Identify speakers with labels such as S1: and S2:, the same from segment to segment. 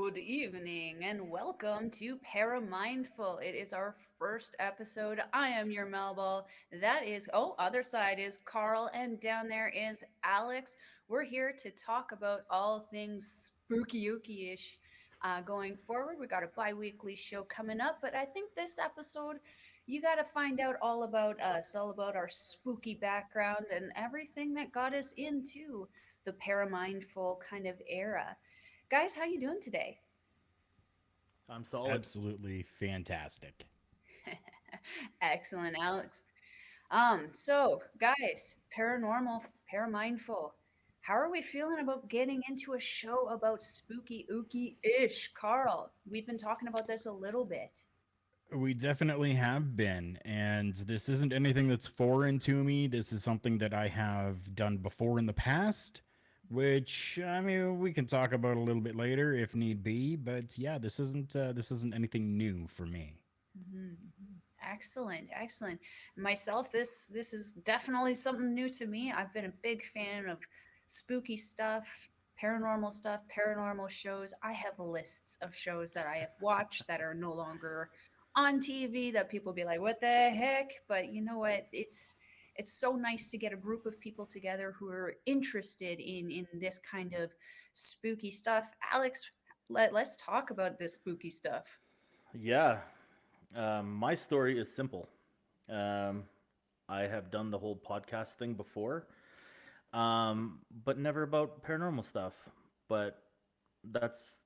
S1: Good evening and welcome to ParaMindful. It is our first episode. I am your Melball. That is, other side is Karl, and down there is Alex. We're here to talk about all things spooky ooky ish. Going forward, we got a bi weekly show coming up, but I think this episode, you got to find out all about us, all about our spooky background and everything that got us into the paramindful kind of era. Guys, how you doing today?
S2: I'm solid.
S3: Absolutely fantastic.
S1: Excellent, Alex. So guys, paranormal, paramindful. How are we feeling about getting into a show about spooky ooky ish? Karl, we've been talking about this a little bit.
S3: We definitely have been, and this isn't anything that's foreign to me. This is something that I have done before in the past, which I mean we can talk about a little bit later if need be. But yeah, this isn't anything new for me.
S1: Mhm. Excellent, excellent. Myself, this is definitely something new to me. I've been a big fan of spooky stuff, paranormal shows. I have lists of shows that I have watched that are no longer on TV that people be like, "What the heck?" But you know what? It's so nice to get a group of people together who are interested in this kind of spooky stuff. Alex, let's talk about this spooky stuff.
S2: Yeah, my story is simple. Um, I have done the whole podcast thing before, but never about paranormal stuff. But that's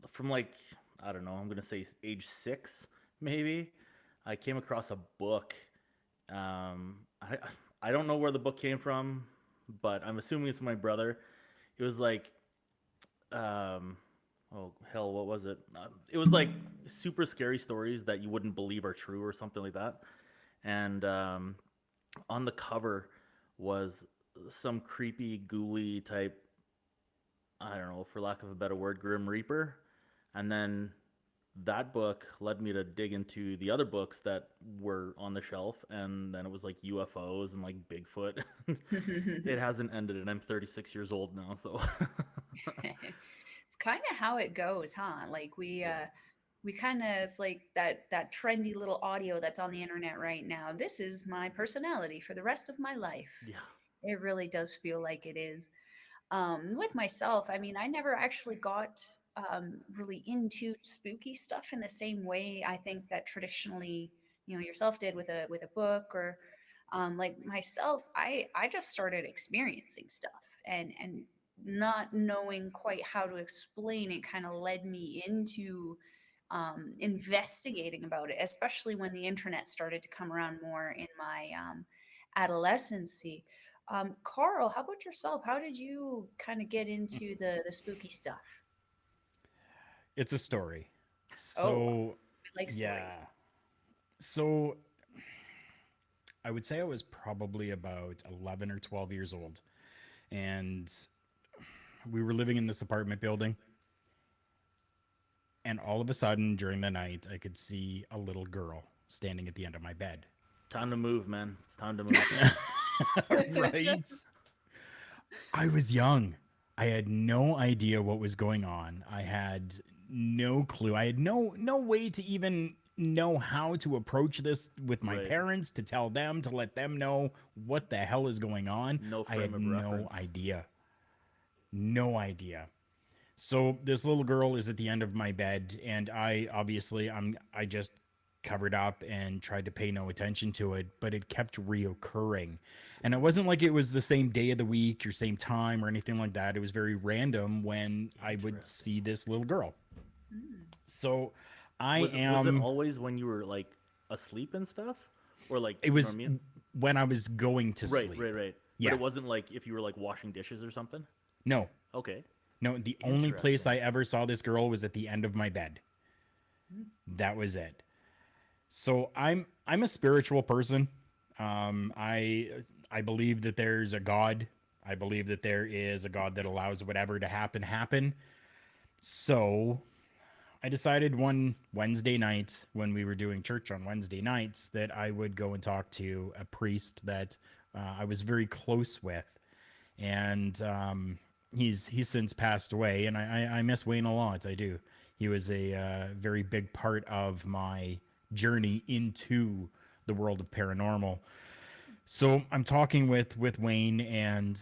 S2: from like, I don't know, I'm going to say age 6, maybe. I came across a book. Um, I, I don't know where the book came from, but I'm assuming it's my brother. It was like um oh hell, what was it? It was like super scary stories that you wouldn't believe are true or something like that. And on the cover was some creepy ghouly type, I don't know, for lack of a better word, grim reaper. And then that book led me to dig into the other books that were on the shelf, and then it was like UFOs and like Bigfoot. It hasn't ended, and I'm 36 years old now, so
S1: It's kind of how it goes, huh? Like we
S2: yeah.
S1: uh we kind of it's like that trendy little audio that's on the internet right now. This is my personality for the rest of my life.
S2: Yeah.
S1: It really does feel like it is. With myself, I mean, I never actually got really into spooky stuff in the same way I think that traditionally, yourself did with a book or like myself, I just started experiencing stuff and not knowing quite how to explain it kind of led me into investigating about it, especially when the internet started to come around more in my adolescency. Karl, how about yourself? How did you kind of get into the spooky stuff?
S3: It's a story.
S1: Oh,
S3: So
S1: I like stories.
S3: yeah. So I would say I was probably about 11 or 12 years old, and we were living in this apartment building. And all of a sudden, during the night, I could see a little girl standing at the end of my bed.
S2: Time to move, man. It's time to move.
S3: Right? I was young. I had no idea what was going on. I had no clue. I had no way to even know how to approach this with my
S2: Right.
S3: parents to tell them to let them know what the hell is going on.
S2: No
S3: I
S2: frame
S3: had
S2: of
S3: no
S2: reference.
S3: idea. No idea. So this little girl is at the end of my bed, and I just covered up and tried to pay no attention to it, but it kept reoccurring. And it wasn't like it was the same day of the week or same time or anything like that. It was very random when I would
S2: Interesting.
S3: see this little girl.
S1: Mm.
S3: So I
S2: Was it
S3: am
S2: always when you were like asleep and stuff, or like
S3: it
S2: you know what
S3: was
S2: I mean?
S3: when I was going to
S2: Right,
S3: sleep.
S2: right, right. But
S3: Yeah.
S2: it wasn't like if you were like washing dishes or something.
S3: No.
S2: Okay,
S3: No, the only place
S2: interesting.
S3: I ever saw this girl was at the end of my bed.
S1: Mm.
S3: That was it. So I'm a spiritual person. I believe that there's a God. I believe that there is a God that allows whatever to happen. So I decided one Wednesday night when we were doing church on Wednesday nights that I would go and talk to a priest that I was very close with, and he's since passed away, and I miss Wayne a lot. I do. He was a very big part of my journey into the world of paranormal. So I'm talking with Wayne and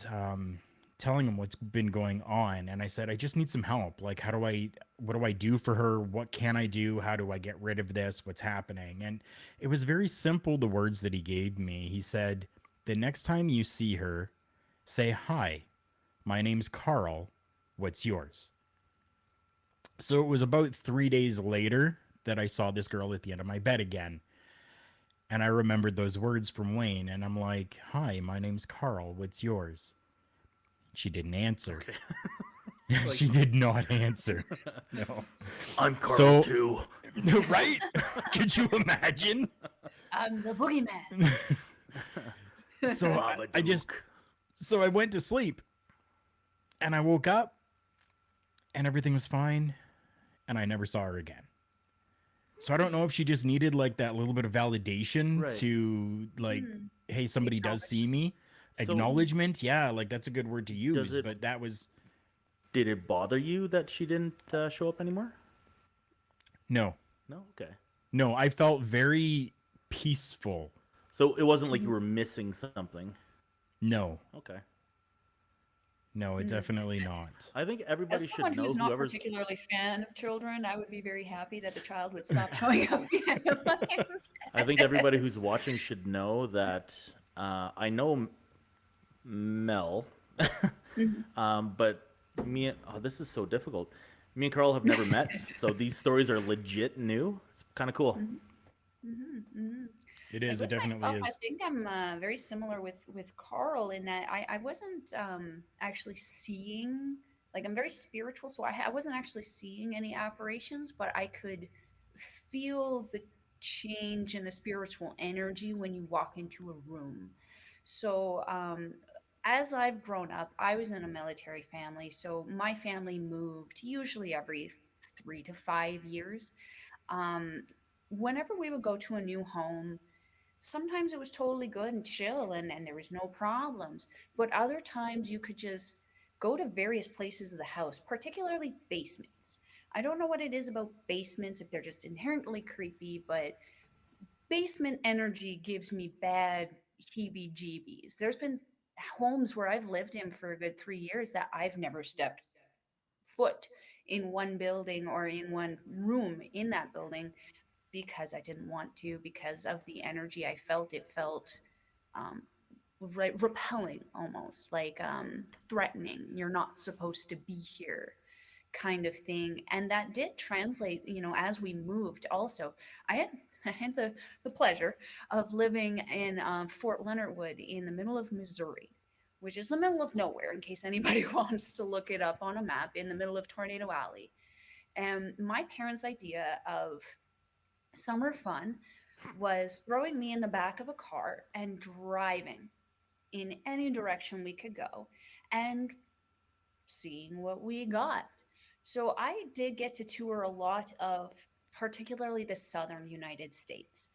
S3: telling him what's been going on, and I said I just need some help. Like, what do I do for her? What can I do? How do I get rid of this? What's happening? And it was very simple. The words that he gave me. He said, "The next time you see her, say hi. My name's Karl. What's yours?" So it was about 3 days later that I saw this girl at the end of my bed again. And I remembered those words from Wayne, and I'm like, "Hi, my name's Karl. What's yours?" She didn't answer.
S2: Okay.
S3: She did not answer.
S2: No. I'm Carl
S3: So,
S2: too.
S3: right? Could you imagine?
S1: I'm the boogeyman.
S3: So
S2: Babadook.
S3: so I went to sleep, and I woke up, and everything was fine, and I never saw her again. So I don't know if she just needed like that little bit of validation
S2: Right.
S3: to like, hey, somebody does see me.
S2: So-
S3: Acknowledgement, yeah, like that's a good word to use,
S2: it-
S3: but that was
S2: Did it bother you that she didn't show up anymore?
S3: no.
S2: No. Okay.
S3: No, I felt very peaceful.
S2: So it wasn't like you were missing something.
S3: No.
S2: Okay.
S3: No, it definitely not.
S2: I think everybody
S1: As
S2: should
S1: someone
S2: know
S1: who's not
S2: whoever's.
S1: particularly fan of children, I would be very happy that the child would stop showing up.
S2: I think everybody who's watching should know that I know Mel, but this is so difficult. Me and Carl have never met, so these stories are legit new. It's kind of cool.
S3: It is. It
S1: With
S3: definitely
S1: myself, I
S3: is.
S1: think I'm very similar with Carl in that I wasn't actually seeing, like, I'm very spiritual, so I wasn't actually seeing any apparitions, but I could feel the change in the spiritual energy when you walk into a room. So as I've grown up, I was in a military family, so my family moved usually every 3 to 5 years. Um, Whenever we would go to a new home, sometimes it was totally good and chill and there was no problems. But other times you could just go to various places of the house, particularly basements. I don't know what it is about basements, if they're just inherently creepy, but basement energy gives me bad heebie jeebies. There's been homes where I've lived in for a good 3 years that I've never stepped foot in one building or in one room in that building because I didn't want to, because of the energy I felt. It felt um, repelling, almost like threatening. You're not supposed to be here, kind of thing. And that did translate, as we moved. Also, I had I had the pleasure of living in Fort Leonard Wood in the middle of Missouri, which is the middle of nowhere. In case anybody wants to look it up on a map, in the middle of Tornado Alley. And my parents' idea of summer fun was throwing me in the back of a car and driving in any direction we could go and seeing what we got. So I did get to tour a lot of particularly the southern United States.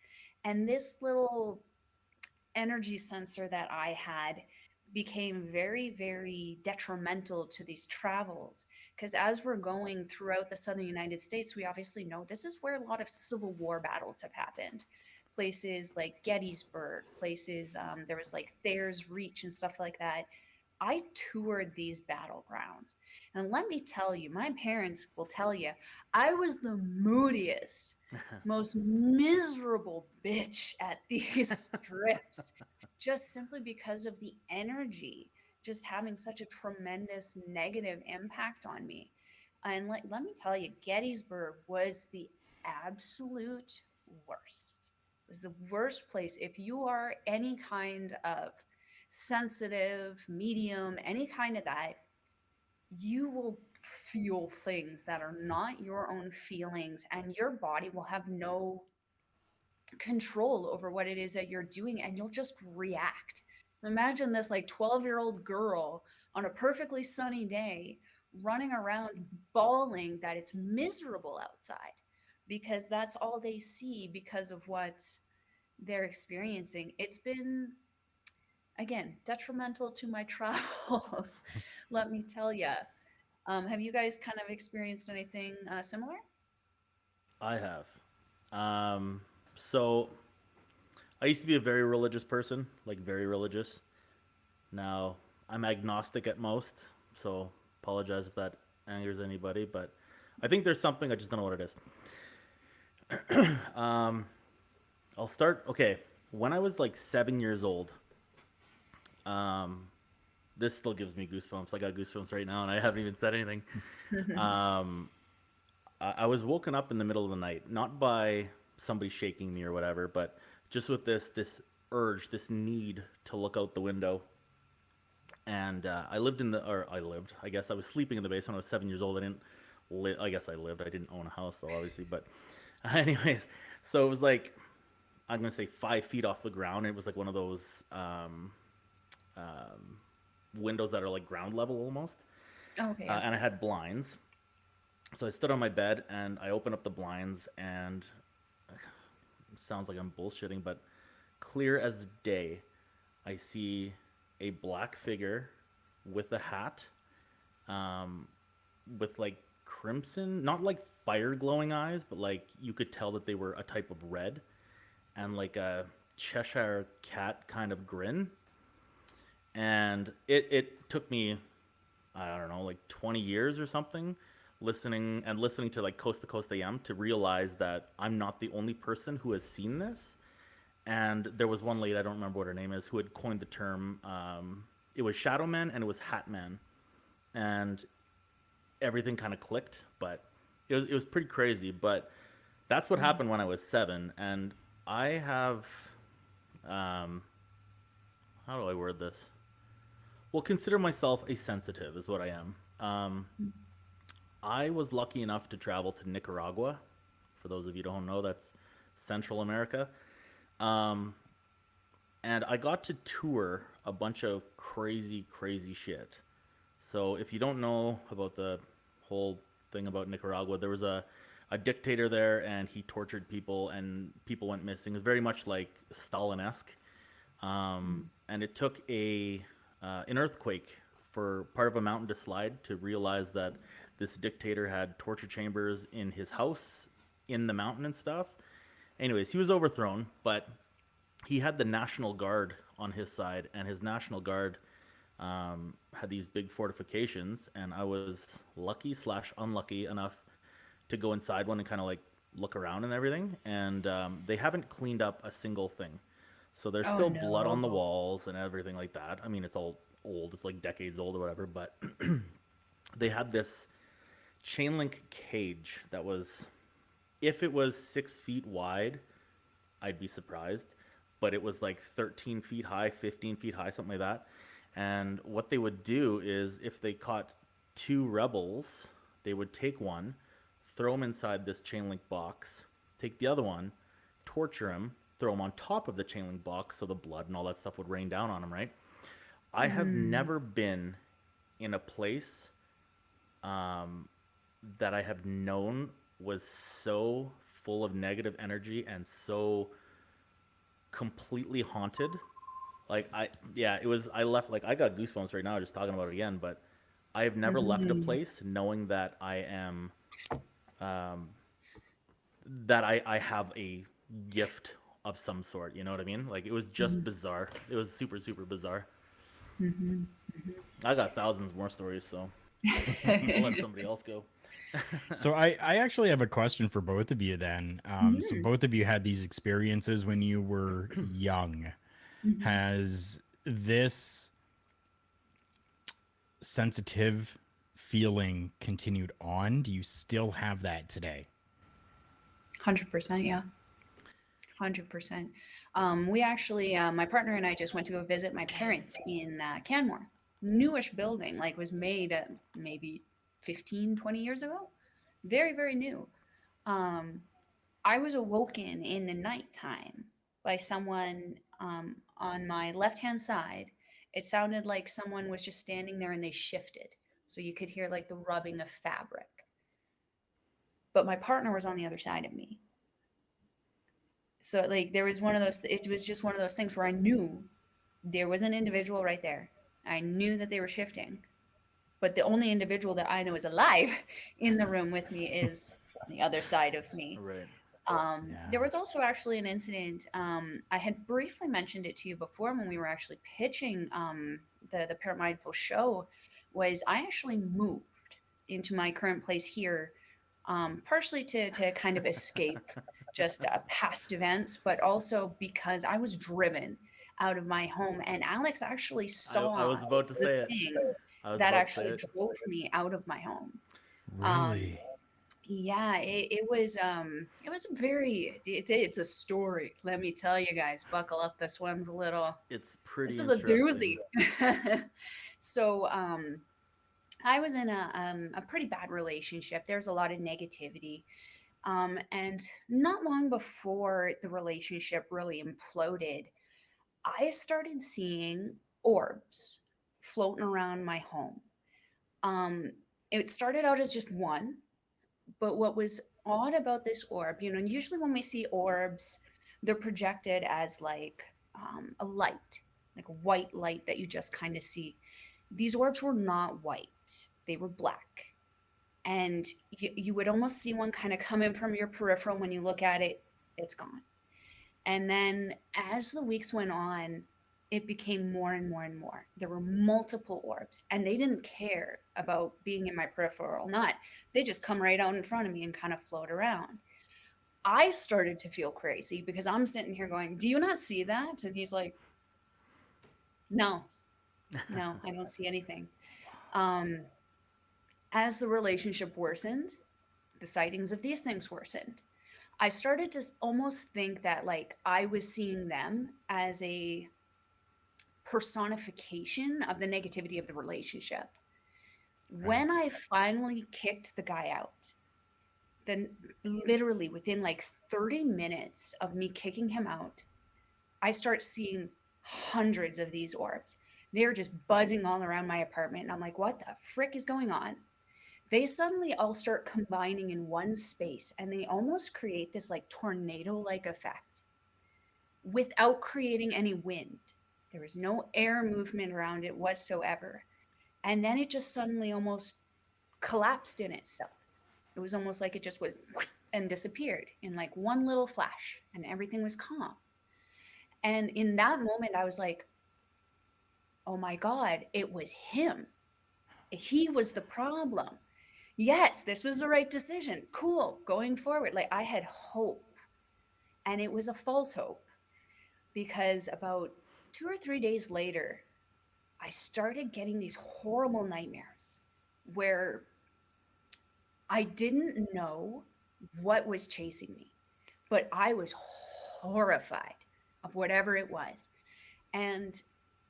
S1: And this little energy sensor that I had became very, very detrimental to these travels. Because as we're going throughout the southern United States, we obviously know this is where a lot of Civil War battles have happened. Places like Gettysburg, places, there was like Thayer's Reach and stuff like that. I toured these battlegrounds. And let me tell you, my parents will tell you, I was the moodiest, most miserable bitch at these trips, just simply because of the energy just having such a tremendous negative impact on me. And let me tell you, Gettysburg was the absolute worst. It was the worst place. If you are any kind of sensitive, medium, any kind of that, you will feel things that are not your own feelings, and your body will have no control over what it is that you're doing, and you'll just react. Imagine this like 12-year-old girl on a perfectly sunny day running around bawling that it's miserable outside because that's all they see because of what they're experiencing. It's been, again, detrimental to my travels. Let me tell you. Have you guys kind of experienced anything similar?
S2: I have. Um, so I used to be a very religious person, like very religious. Now I'm agnostic at most, so apologize if that angers anybody, but I think there's something, I just don't know what it is. Um, I'll start. Okay, when I was like 7 years old, um, this still gives me goosebumps. I got goosebumps right now, and I haven't even said anything. Um, I was woken up in the middle of the night, not by somebody shaking me or whatever, but just with this urge, this need to look out the window. And I lived in the, or I lived, I guess I was sleeping in the basement when I was 7 years old. I didn't I guess I lived. I didn't own a house though, obviously. But anyways, so it was like, I'm gonna say 5 feet off the ground. It was like one of those um, windows that are like ground level almost.
S1: Oh, okay, yeah.
S2: And I had blinds. So I stood on my bed and I opened up the blinds, and it sounds like I'm bullshitting, but clear as day, I see a black figure with a hat, um, with like crimson, not like fire glowing eyes, but like you could tell that they were a type of red, and like a Cheshire cat kind of grin. And it took me, I don't know, like 20 years or something, listening to like Coast to Coast AM to realize that I'm not the only person who has seen this. And there was one lady, I don't remember what her name is, who had coined the term. It was Shadow Man and it was Hat Man, and everything kind of clicked. But it was pretty crazy. But that's what happened when I was 7, and I have, um, how do I word this? Well, consider myself a sensitive, is what I am. I was lucky enough to travel to Nicaragua. For those of you who don't know, that's Central America. Um, and I got to tour a bunch of crazy, crazy shit. So if you don't know about the whole thing about Nicaragua, there was a dictator there, and he tortured people, and people went missing. It was very much like Stalin-esque. And it took a an earthquake for part of a mountain to slide to realize that this dictator had torture chambers in his house in the mountain and stuff. Anyways, he was overthrown, but he had the National Guard on his side, and his National Guard had these big fortifications, and I was lucky slash unlucky enough to go inside one and kind of like look around and everything. And they haven't cleaned up a single thing. So there's
S1: Oh
S2: still blood on the
S1: no.
S2: walls and everything like that. I mean, it's all old. It's like decades old or whatever. But they had this chain link cage that was, if it was 6 feet wide, I'd be surprised. But it was like 13 feet high, 15 feet high, something like that. And what they would do is, if they caught two rebels, they would take one, throw him inside this chain link box, take the other one, torture him, throw him on top of the chain link box so the blood and all that stuff would rain down on him, right? I have
S1: Mm,
S2: never been in a place um, that I have known was so full of negative energy and so completely haunted. Like yeah, it was. I left, like, I got goosebumps right now just talking about it again. But I have never left a
S1: mhm,
S2: place knowing that I am, um, that I have a gift of some sort. You know what I mean? Like, it was just
S1: mhm,
S2: bizarre. It was super super bizarre.
S1: mhm,
S2: I got thousands more stories, so I'll let
S1: mhm.
S2: somebody else go.
S3: So I actually have a question for both of you then. So
S1: Mhm,
S3: both of you had these experiences when you were young.
S1: mhm.
S3: Has this sensitive feeling continued on? Do you still have that today?
S1: 100%, yeah. 100%. We actually, my partner and I just went to go visit my parents in Canmore. Newish building, like was made maybe 15, 20 years ago. Very, very new. Um, I was awoken in the nighttime by someone on my left hand side. It sounded like someone was just standing there and they shifted. So you could hear like the rubbing of fabric. But my partner was on the other side of me. So like there was one of those, it was just one of those things where I knew there was an individual right there. I knew that they were shifting. But the only individual that I know is alive in the room with me is the other side of me.
S2: Right.
S1: There
S3: Yeah.
S1: was also actually an incident. I had briefly mentioned it to you before when we were actually pitching the Paramindful show. Was I actually moved into my current place here, partially to kind of escape just past events, but also because I was driven out of my home. And Alex actually
S2: I
S1: saw
S2: was about to
S1: the
S2: say it.
S1: thing
S2: I was
S1: that
S2: about to say
S1: actually
S2: it.
S1: drove me out of my home. Um,
S3: Really?
S1: yeah, it was a very it's a story. Let me tell you guys, buckle up. This one's a little
S2: It's
S1: this
S2: pretty
S1: is a
S2: interesting.
S1: doozy. So I was in a pretty bad relationship. There's a lot of negativity. And not long before the relationship really imploded, I started seeing orbs floating around my home. Um, it started out as just one, but what was odd about this orb, usually when we see orbs, they're projected as like a light, like a white light that you just kind of see. These orbs were not white, they were black. And you would almost see one kind of come in from your peripheral. When you look at it, it's gone. And then as the weeks went on, it became more and more and more. There were multiple orbs, and they didn't care about being in my peripheral or not. They just come right out in front of me and kind of float around. I started to feel crazy because I'm sitting here going, "Do you not see that?" And he's like, "No, no, I don't see anything." Um, as the relationship worsened, the sightings of these things worsened. I started to almost think that like I was seeing them as a personification of the negativity of the relationship. When
S3: Right.
S1: I finally kicked the guy out, then literally within like 30 minutes of me kicking him out, I start seeing hundreds of these orbs. They're just buzzing all around my apartment. And I'm like, what the frick is going on? They suddenly all start combining in one space and they almost create this like tornado like effect without creating any wind. There was no air movement around it whatsoever. And then it just suddenly almost collapsed in itself. It was almost like it just went and disappeared in like one little flash, and everything was calm. And in that moment, I was like, oh my God, it was him. He was the problem. Yes, this was the right decision. Cool, going forward. Like I had hope, and it was a false hope because about 2 or 3 days later, I started getting these horrible nightmares where I didn't know what was chasing me, but I was horrified of whatever it was. And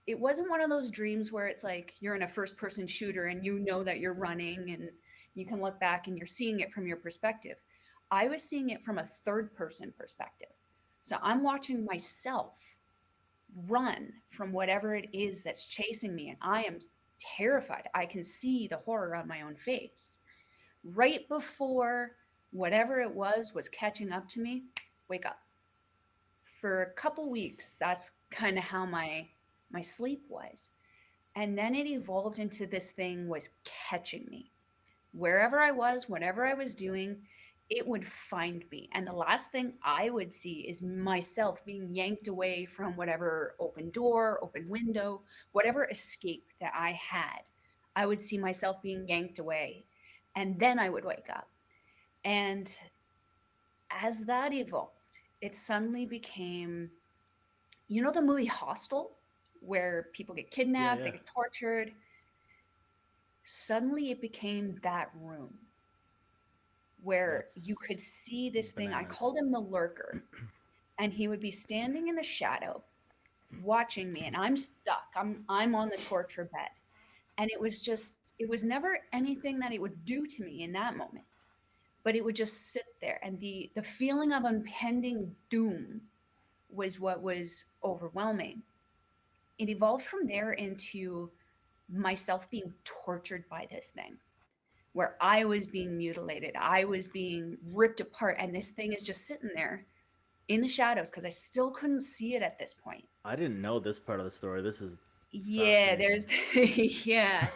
S1: it wasn't one of those dreams where it's like you're in a first person shooter and you know that you're running and you can look back and you're seeing it from your perspective. I was seeing it from a third person perspective. So I'm watching myself run from whatever it is that's chasing me, and I am terrified. I can see the horror on my own face. Right before whatever it was catching up to me, wake up. For a couple weeks, that's kind of how my sleep was. And then it evolved into this thing was catching me. Wherever I was, whatever I was doing, it would find me. And the last thing I would see is myself being yanked away from whatever open door, open window, whatever escape that I had. I would see myself being yanked away. And then I would wake up. And as that evolved, it suddenly became, the movie Hostel, where people get
S2: Yeah,
S1: kidnapped, they
S2: yeah.
S1: get tortured. Suddenly it became that room where you
S2: That's
S1: could see this thing. I
S2: bananas.
S1: called him the lurker, and he would be standing in the shadow watching me, and I'm stuck. I'm on the torture bed. And it was never anything that it would do to me in that moment, but it would just sit there. And the feeling of impending doom was what was overwhelming. It evolved from there into myself being tortured by this thing, where I was being mutilated, I was being ripped apart, and this thing is just sitting there in the shadows because I still couldn't see it at this point.
S2: I didn't know this part of the story. This is
S1: Yeah,
S2: fascinating.
S1: there's yeah.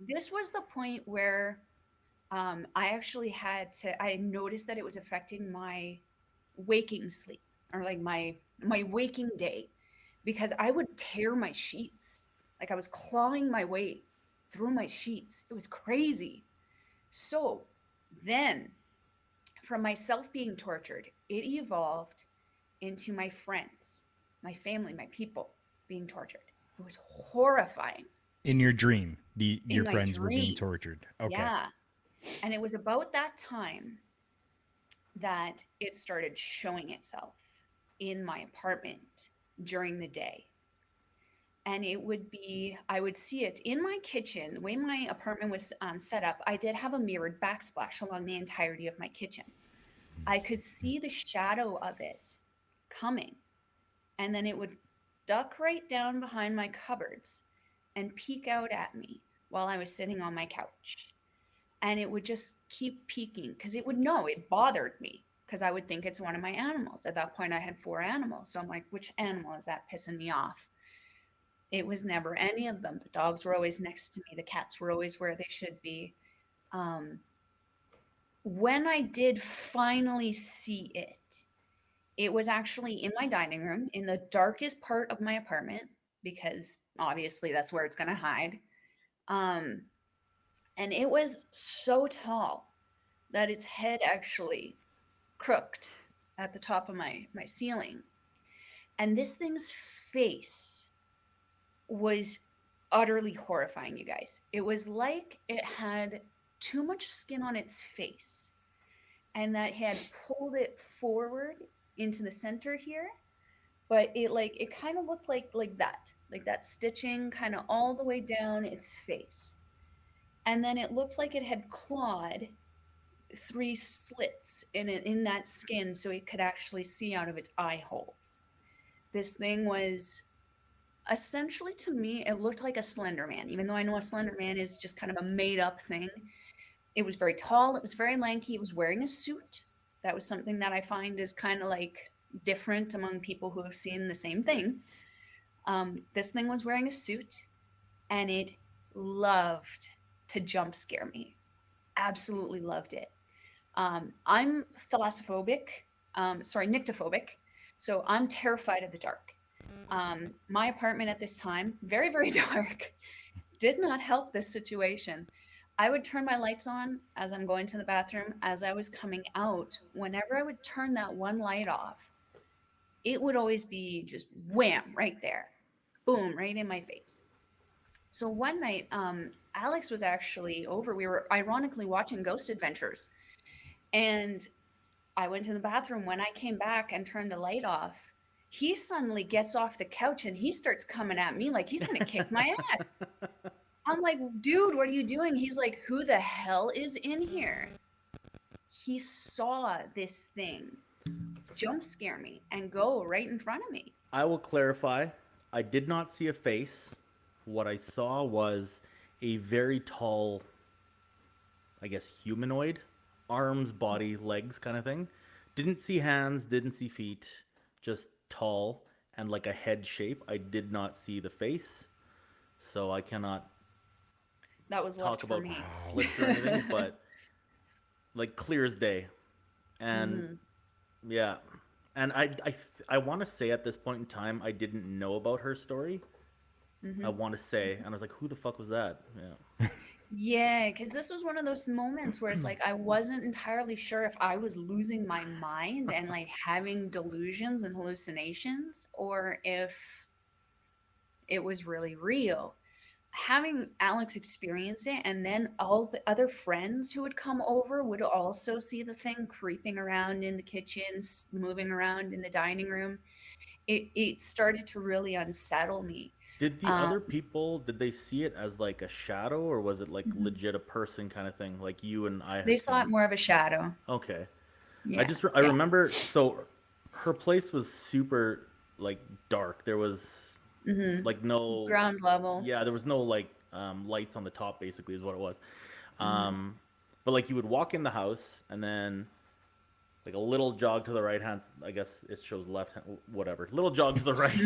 S1: This was the point where I actually I noticed that it was affecting my waking sleep, or like my waking day, because I would tear my sheets. Like I was clawing my way through my sheets. It was crazy. So then, from myself being tortured, it evolved into my friends, my family, my people being tortured. It was horrifying
S3: In your dream,
S1: in
S3: your
S1: my
S3: friends were being
S1: dreams.
S3: tortured. Okay.
S1: Yeah. And it was about that time that it started showing itself in my apartment during the day. And it would be, I would see it in my kitchen. The way my apartment was set up, I did have a mirrored backsplash along the entirety of my kitchen. I could see the shadow of it coming, and then it would duck right down behind my cupboards and peek out at me while I was sitting on my couch. And it would just keep peeking because it would know it bothered me, because I would think it's one of my animals. At that point, I had 4 animals. So I'm like, which animal is that pissing me off? It was never any of them. The dogs were always next to me, the cats were always where they should be. Um, when I did finally see it, it was actually in my dining room in the darkest part of my apartment, because obviously that's where it's going to hide. Um, and it was so tall that its head actually crooked at the top of my ceiling. And this thing's face was utterly horrifying, you guys. It was like it had too much skin on its face, and that had pulled it forward into the center here, but it kind of looked like that stitching kind of all the way down its face. And then it looked like it had clawed 3 slits in that skin so it could actually see out of its eye holes. This thing was essentially, to me, it looked like a Slender Man, even though I know a Slender Man is just kind of a made up thing. It was very tall, it was very lanky, it was wearing a suit. That was something that I find is kind of like different among people who have seen the same thing. This thing was wearing a suit, and it loved to jump scare me. Absolutely loved it. I'm thalassophobic, nyctophobic, so I'm terrified of the dark. My apartment at this time, very, very dark, did not help this situation. I would turn my lights on as I'm going to the bathroom. As I was coming out, whenever I would turn that one light off, it would always be just wham right there, boom, right in my face. So one night, Alex was actually over. We were ironically watching Ghost Adventures, and I went to the bathroom. When I came back and turned the light off, he suddenly gets off the couch and he starts coming at me like he's gonna kick my ass. I'm like, dude, what are you doing? He's like, who the hell is in here? He saw this thing jump scare me and go right in front of me.
S2: I will clarify. I did not see a face. What I saw was a very tall, I guess, humanoid, arms, body, legs kind of thing. Didn't see hands, didn't see feet, just tall and like a head shape. I did not see the face, so I cannot
S1: That was left
S2: talk
S1: for
S2: about
S1: me.
S2: slits or anything, but like clear as day. And
S1: Mhm.
S2: yeah, and I want to say at this point in time I didn't know about her story. I
S1: Mhm.
S2: want to say, and I was like, who the fuck was that? Yeah.
S1: Yeah, because this was one of those moments where it's like I wasn't entirely sure if I was losing my mind and like having delusions and hallucinations, or if it was really real. Having Alex experience it, and then all the other friends who would come over would also see the thing creeping around in the kitchens, moving around in the dining room. It started to really unsettle me.
S2: Did the
S1: Um,
S2: other people, did they see it as like a shadow, or was it like
S1: mhm.
S2: legit a person kind of thing, like you and I
S1: They
S2: had
S1: saw
S2: seen?
S1: it more of a shadow.
S2: Okay.
S1: Yeah,
S2: I
S1: yeah.
S2: remember, so her place was super like dark. There was
S1: Hmm.
S2: like no,
S1: Ground level.
S2: yeah, there was no like lights on the top basically is what it was.
S1: Hmm.
S2: Um but like you would walk in the house and then like a little jog to the right hand, I guess it shows left hand, whatever, little jog to the right,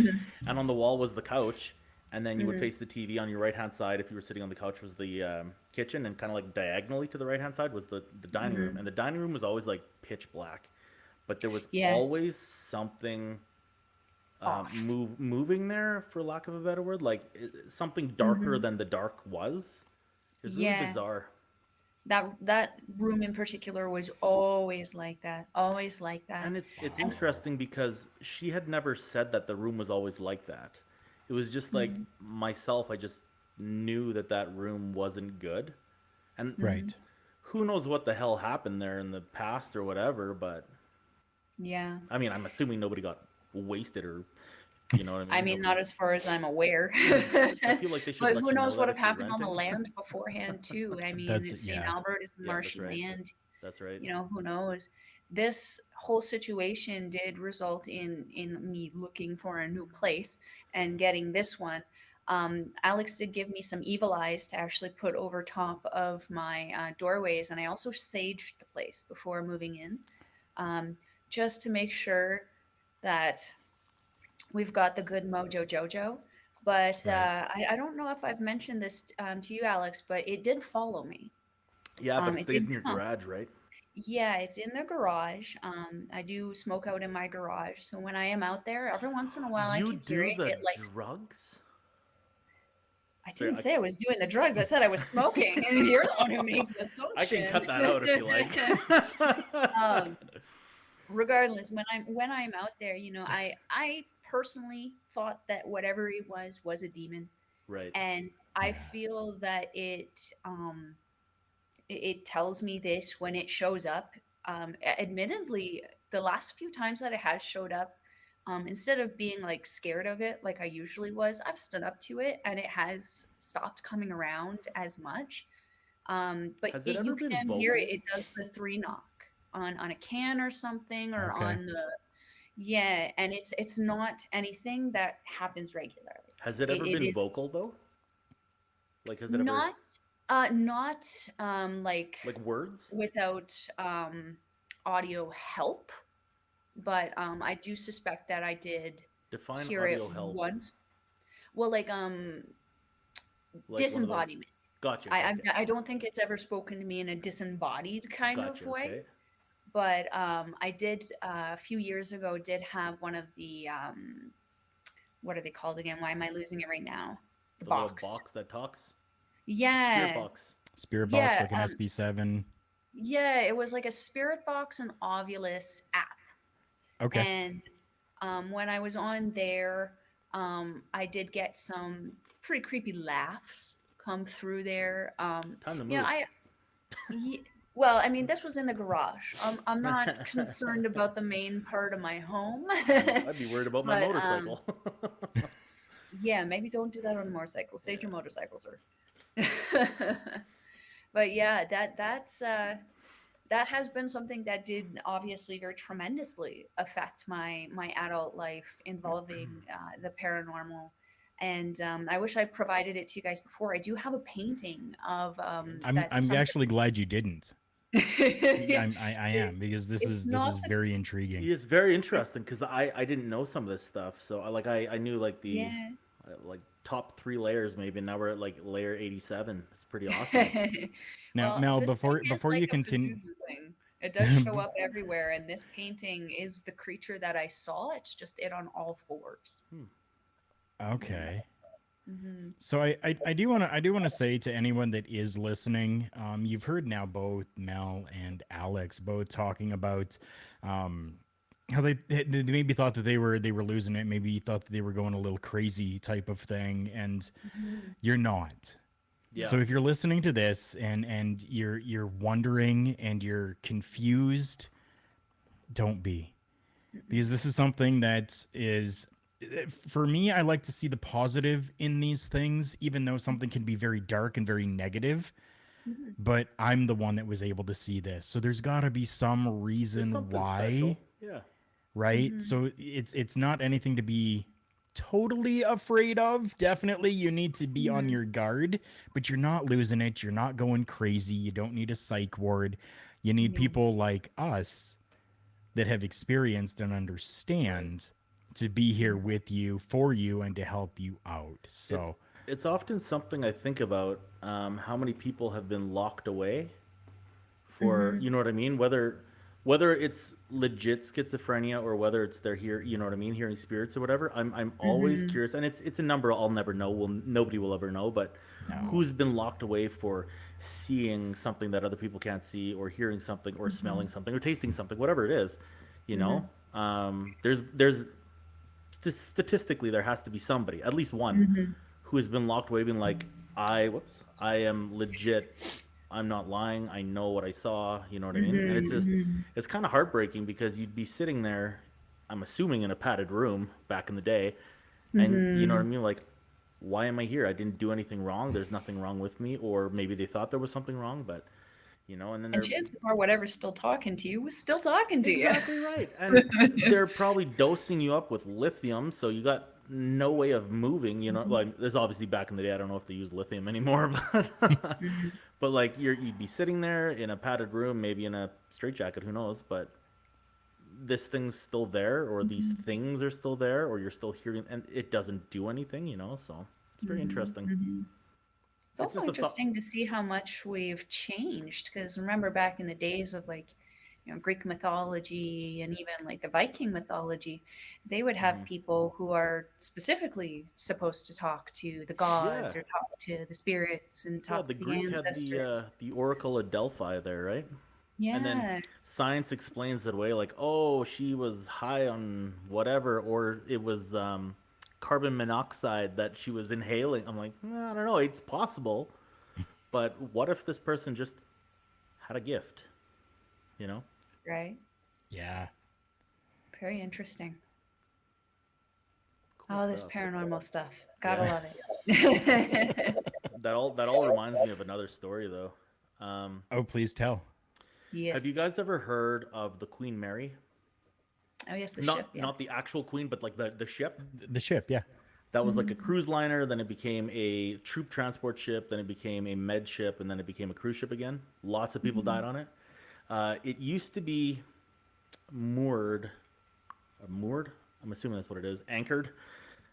S2: and on the wall was the couch, and then you would face the TV. On your right hand side, if you were sitting on the couch, was the kitchen, and kind of like diagonally to the right hand side was the dining room. And the dining room was always like pitch black, but there was
S1: Yeah.
S2: always something
S1: Off.
S2: moving there, for lack of a better word, like something darker than the dark was. It was really
S1: Yeah.
S2: bizarre.
S1: That room in particular was always like that. Always like that.
S2: And it's
S1: And
S2: interesting because she had never said that the room was always like that. It was just like myself, I just knew that that room wasn't good. And
S3: Right.
S2: who knows what the hell happened there in the past or whatever, but
S1: yeah.
S2: I mean, I'm assuming nobody got wasted or, you know what I
S1: I
S2: mean?
S1: mean, not
S2: Nobody,
S1: as far as I'm aware.
S2: I feel like they should
S1: But
S2: let
S1: who
S2: you know
S1: knows what
S2: that
S1: have
S2: if you're
S1: happened on the
S2: renting.
S1: land beforehand too? I mean,
S3: That's
S1: St.
S3: yeah.
S1: Albert is
S2: Yeah, that's
S1: marshy
S2: right.
S1: land.
S2: That's right.
S1: Who knows? This whole situation did result in me looking for a new place and getting this one. Alex did give me some evil eyes to actually put over top of my doorways, and I also saged the place before moving in, um, just to make sure that we've got the good mojo jojo. But
S3: Right.
S1: I don't know if I've mentioned this to you, Alex, but it did follow me.
S2: Yeah, but it
S1: It
S2: stays
S1: did
S2: in your
S1: come.
S2: garage, right?
S1: Yeah, it's in the garage. I do smoke out in my garage, so when I am out there, every once in a while I
S2: You
S1: can hear
S2: do
S1: it.
S2: the
S1: It like
S2: drugs?
S1: I
S2: Sorry,
S1: didn't say I was doing the drugs. I said I was smoking, and you're the one who made the
S2: I can
S1: assumption.
S2: cut that out if you like.
S1: um, regardless, when I'm out there, I personally thought that whatever it was a demon,
S2: Right.
S1: and I
S3: Yeah.
S1: feel that it tells me this when it shows up. Admittedly, the last few times that it has showed up, instead of being like scared of it like I usually was, I've stood up to it and it has stopped coming around as much. But
S2: Has it
S1: you
S2: ever been
S1: can hear it.
S2: vocal?
S1: It does the three knock on a can or something or
S3: Okay.
S1: on the yeah, and it's not anything that happens regularly.
S2: Has it ever
S1: It
S2: been
S1: is
S2: vocal though? Like, has it ever
S1: not not like
S2: like words?
S1: without audio help, but I do suspect that I did
S2: Define
S1: hear it
S2: audio help.
S1: once. Well, like
S2: Like one of those.
S1: disembodiment.
S2: Gotcha.
S1: I
S2: Okay.
S1: I'm,
S2: Okay.
S1: I don't think it's ever spoken to me in a disembodied kind of
S2: Gotcha.
S1: way,
S2: Okay.
S1: but I did a few years ago did have one of the what are they called again? Why am I losing it right now? The
S2: The little
S1: box.
S2: box that talks. Spirit
S1: Yeah,
S2: box.
S3: Spirit box
S1: yeah,
S3: like an SB7.
S1: yeah. It was like a spirit box and Ovulus app.
S3: Okay.
S1: And when I was on there, I did get some pretty creepy laughs come through there.
S2: Time to
S1: You know,
S2: move.
S1: well, I mean, this was in the garage. I'm not concerned about the main part of my home,
S2: I'd be worried about my
S1: but
S2: motorcycle.
S1: yeah, maybe don't do that on a motorcycle. Save your motorcycle, sir. But yeah, that has been something that did obviously very tremendously affect my adult life involving the paranormal. And I wish I provided it to you guys before. I do have a painting of that
S3: I'm
S1: somebody.
S3: actually glad you didn't. I am, because this
S1: It's
S3: is
S1: not the
S3: very intriguing.
S2: It's very interesting because I didn't know some of this stuff. So I knew like the
S1: yeah.
S2: like top 3 layers maybe. And now we're at like layer 87. It's pretty awesome.
S3: Now,
S1: Well,
S3: Mel,
S1: this
S3: before
S1: thing is
S3: you
S1: like a
S3: continue,
S1: Pazuzu thing. It does show up everywhere, and this painting is the creature that I saw. It's just it on all fours.
S3: okay.
S1: Hmm.
S3: So I do want to say to anyone that is listening, you've heard now both Mel and Alex both talking about how they maybe thought that they were losing it, maybe thought that they were going a little crazy type of thing, and you're not.
S2: Yeah.
S3: So if you're listening to this and you're wondering and you're confused, don't be, because this is something that is, for me, I like to see the positive in these things, even though something can be very dark and very negative. But I'm the one that was able to see this, so there's got to be some
S2: There's
S3: reason
S2: something
S3: why,
S2: special. Yeah.
S3: right? So it's not anything to be totally afraid of. Definitely you need to be on your guard, but you're not losing it, you're not going crazy, you don't need a psych ward. You need
S1: Yeah.
S3: people like us that have experienced and understand to be here with you, for you, and to help you out.
S2: It's
S3: So,
S2: it's often something I think about. How many people have been locked away for,
S1: Mm-hmm.
S2: you know what I mean? Whether it's legit schizophrenia or whether it's they're here, you know what I mean, hearing spirits or whatever. I'm always
S1: Mm-hmm.
S2: curious, and it's a number I'll never know. Will Nobody will ever know, but
S3: no.
S2: who's been locked away for seeing something that other people can't see, or hearing something, or
S1: Mm-hmm.
S2: smelling something, or tasting something, whatever it is, you
S1: Mm-hmm.
S2: know. There's statistically there has to be somebody, at least one,
S1: Mm-hmm.
S2: who has been locked away, being like, I am legit. I'm not lying. I know what I saw. You know what I mean? And
S1: Mm-hmm.
S2: it's kind of heartbreaking because you'd be sitting there, I'm assuming in a padded room back in the day, and you know what I
S1: Mm-hmm.
S2: mean? Like, why am I here? I didn't do anything wrong. There's nothing wrong with me, or maybe they thought there was something wrong, but and then
S1: And
S2: they're
S1: chances are, whatever's still talking to you was still talking to you.
S2: exactly right. And they're probably dosing you up with lithium, so you got no way of moving. Like there's obviously back in the day, I don't know if they use lithium anymore, but
S1: Mhm.
S2: but like you'd be sitting there in a padded room, maybe in a straitjacket, who knows? But this thing's still there, or these
S1: Mhm.
S2: things are still there, or you're still hearing, and it doesn't do anything. So it's very
S1: Mhm.
S2: interesting.
S1: Mhm. It's
S2: It's
S1: also
S2: just a thought.
S1: interesting to see how much we've changed because remember back in the days of Greek mythology and even like the Viking mythology, they would have
S2: Mhm.
S1: people who are specifically supposed to talk to the
S2: Yeah,
S1: gods or talk to the spirits and
S2: yeah.
S1: talk
S2: The
S1: to the
S2: Greek had
S1: ancestors.
S2: the Oracle of Delphi there, right? And then
S1: Yeah,
S2: science explains it away, like, oh, she was high on whatever, or it was carbon monoxide that she was inhaling. I'm like, I don't know, it's possible, but what if this person just had a gift, you know?
S1: right.
S3: Yeah.
S1: Very interesting.
S2: Cool
S1: Oh, this
S2: stuff.
S1: paranormal stuff. Gotta
S2: Yeah.
S1: love it.
S2: That all reminds me of another story though.
S3: Oh, please tell.
S2: Have you
S1: Yes.
S2: guys ever heard of the Queen Mary?
S1: Oh, yes, the ship.
S2: Not the
S1: Yes.
S2: actual queen, but like the ship.
S3: The ship, yeah.
S2: That was like a
S1: Mhm.
S2: cruise liner, then it became a troop transport ship, then it became a med ship, and then it became a cruise ship again. Lots of people died
S1: Mhm.
S2: on it. It used to be moored, moored. I'm assuming that's what it is. Anchored.